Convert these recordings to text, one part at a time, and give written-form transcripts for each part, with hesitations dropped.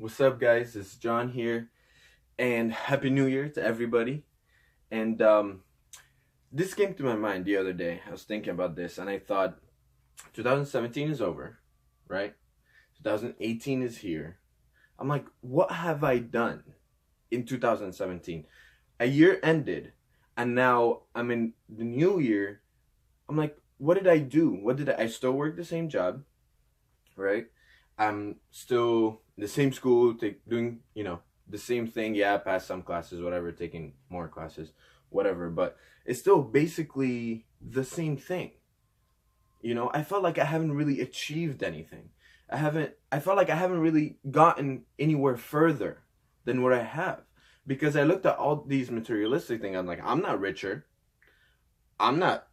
What's up, guys? It's John here, and Happy New Year to everybody. And this came to my mind the other day. I was thinking about this, and I thought 2017 is over, right? 2018 is here. I'm like, what have I done in 2017? A year ended, and now I'm in the new year. I'm like, what did I do? I still work the same job, right? I'm still in the same school, doing the same thing. Yeah, pass some classes, whatever, taking more classes, whatever. But it's still basically the same thing. I felt like I haven't really achieved anything. I felt like I haven't really gotten anywhere further than what I have, because I looked at all these materialistic things. I'm like, I'm not richer. I'm not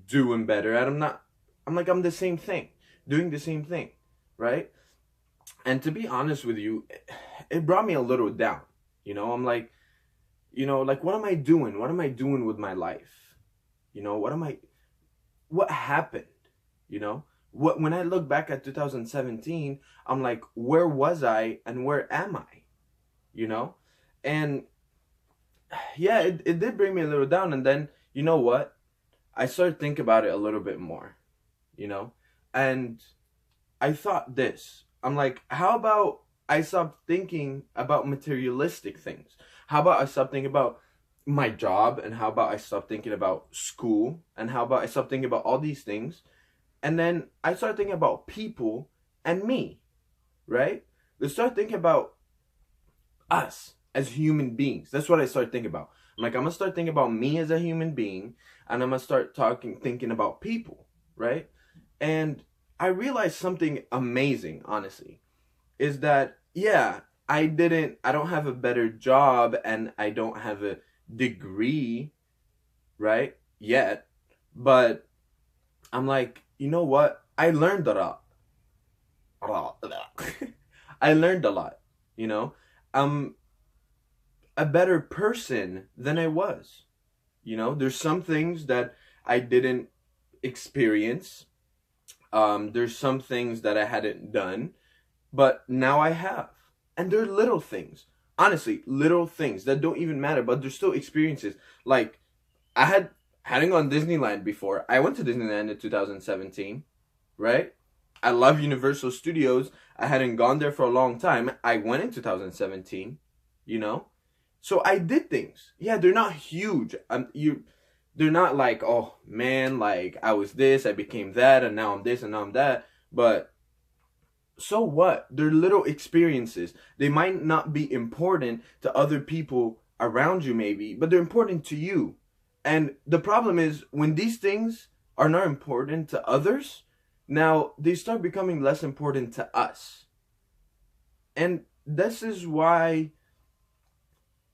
doing better. I'm the same thing, doing the same thing, right? And to be honest with you, it brought me a little down. I'm like, like, what am I doing? What am I doing with my life? What happened? When I look back at 2017, I'm like, where was I and where am I? And yeah, it did bring me a little down. And then, you know what? I started thinking about it a little bit more, and I thought this. I'm like, how about I stop thinking about materialistic things? How about I stop thinking about my job? And how about I stop thinking about school? And how about I stop thinking about all these things? And then I start thinking about people and me, right? Let's start thinking about us as human beings. That's what I start thinking about. I'm like, I'm gonna start thinking about me as a human being, and I'm gonna start thinking about people, right? And I realized something amazing, honestly, is that, yeah, I don't have a better job, and I don't have a degree, right? Yet. But I'm like, you know what? I learned a lot. I learned a lot, I'm a better person than I was. There's some things that I didn't experience. There's some things that I hadn't done, but now I have. And they're little things. Honestly, little things that don't even matter, but they're still experiences. Like, hadn't gone Disneyland before. I went to Disneyland in 2017, right? I love Universal Studios. I hadn't gone there for a long time. I went in 2017, So I did things. Yeah, they're not huge. They're not like, oh man, like I was this, I became that, and now I'm this, and now I'm that. But so what? They're little experiences. They might not be important to other people around you, maybe, but they're important to you. And the problem is, when these things are not important to others, now they start becoming less important to us. And this is why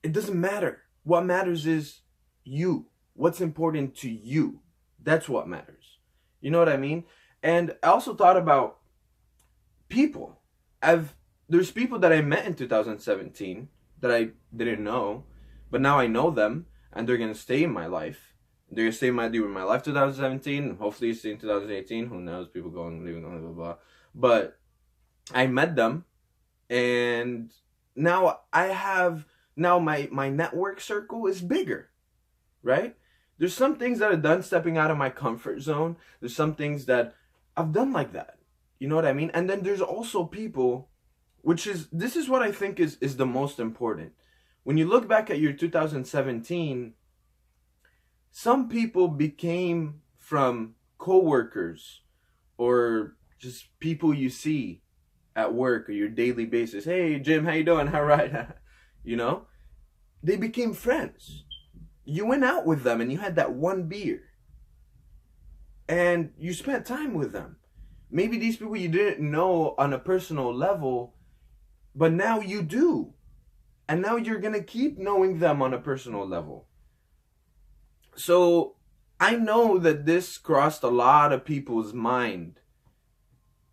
it doesn't matter. What matters is you. What's important to you. That's what matters. You know what I mean? And I also thought about people. There's people that I met in 2017 that I didn't know, but now I know them, and they're gonna stay in my life. They're gonna stay during my life 2017, hopefully stay in 2018. Who knows? People going, leaving, blah, blah, blah. But I met them, and now my network circle is bigger, right? There's some things that I've done stepping out of my comfort zone. There's some things that I've done like that. You know what I mean? And then there's also people, this is what I think is the most important. When you look back at your 2017, some people became from coworkers or just people you see at work or your daily basis. Hey, Jim, how you doing? All right. They became friends. You went out with them and you had that one beer. And you spent time with them. Maybe these people you didn't know on a personal level, but now you do. And now you're going to keep knowing them on a personal level. So I know that this crossed a lot of people's mind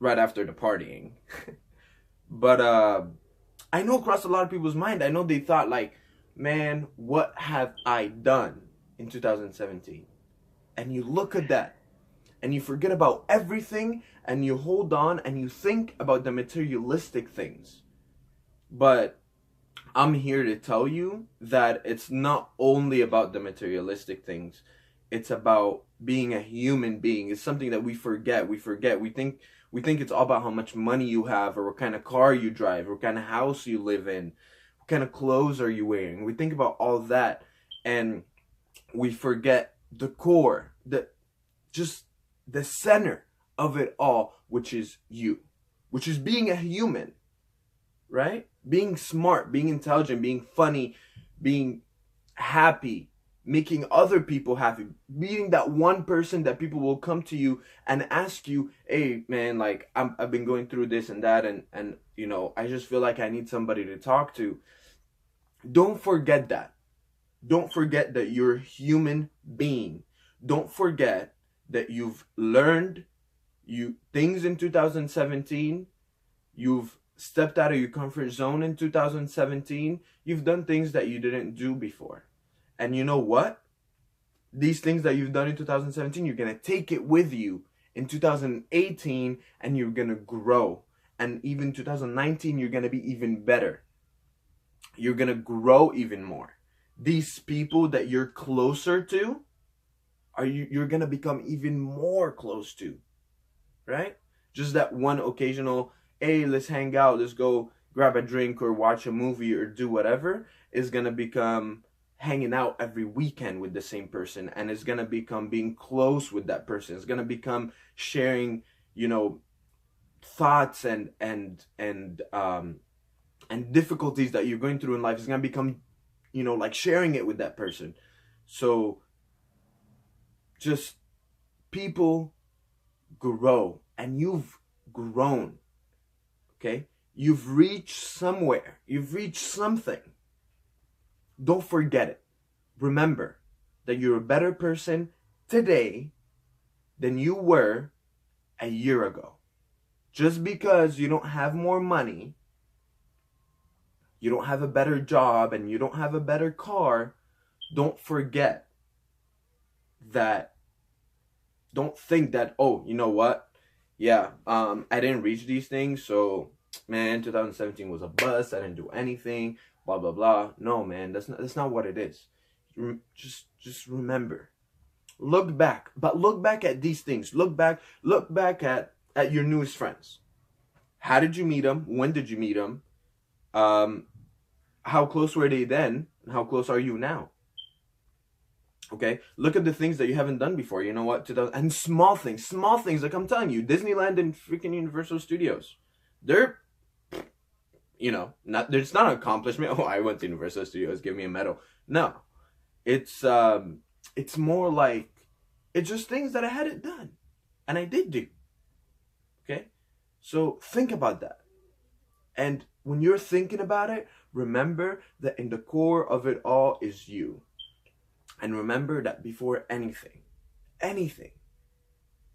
right after the partying. But I know it crossed a lot of people's mind. I know they thought like, man, what have I done in 2017? And you look at that and you forget about everything and you hold on and you think about the materialistic things. But I'm here to tell you that it's not only about the materialistic things. It's about being a human being. It's something that we forget. We forget. We think it's all about how much money you have, or what kind of car you drive, or what kind of house you live in, what kind of clothes are you wearing. We think about all that, and we forget the core, just the center of it all, which is you, which is being a human, right? Being smart, being intelligent, being funny, being happy, making other people happy, being that one person that people will come to you and ask you, hey man, like I've been going through this and that, and you know, I just feel like I need somebody to talk to. Don't forget that. Don't forget that you're a human being. Don't forget that you've learned things in 2017. You've stepped out of your comfort zone in 2017. You've done things that you didn't do before. And you know what? These things that you've done in 2017, you're going to take it with you in 2018, and you're going to grow. And even 2019, you're going to be even better. You're going to grow even more. These people that you're closer to, you're going to become even more close to, right? Just that one occasional, hey, let's hang out, let's go grab a drink or watch a movie or do whatever, is going to become hanging out every weekend with the same person, and it's going to become being close with that person. It's going to become sharing, you know, thoughts and difficulties that you're going through in life. It's going to become, you know, like sharing it with that person. So just, people grow, and you've grown. Okay? You've reached somewhere. You've reached something. Don't forget it. Remember that you're a better person today than you were a year ago. Just because you don't have more money, you don't have a better job, and you don't have a better car, don't forget that. Don't think that, oh, you know what? Yeah, I didn't reach these things, so man, 2017 was a bust. I didn't do anything. Blah blah blah. No, man, that's not what it is. Just remember. Look back, but look back at these things. Look back at your newest friends. How did you meet them? When did you meet them? How close were they then? And how close are you now? Okay, look at the things that you haven't done before. You know what? And small things. Like I'm telling you, Disneyland and freaking Universal Studios, they're, you know, it's not an accomplishment. Oh, I went to Universal Studios, give me a medal. No, it's more like, it's just things that I hadn't done, and I did do. Okay, so think about that, and when you're thinking about it, remember that in the core of it all is you. And remember that before anything,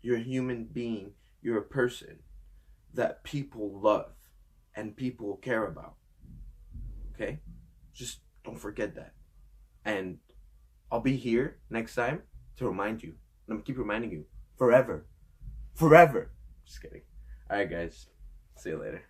you're a human being, you're a person that people love and people care about. Okay? Just don't forget that. And I'll be here next time to remind you. And I'm going to keep reminding you forever. Just kidding. Alright guys, see you later.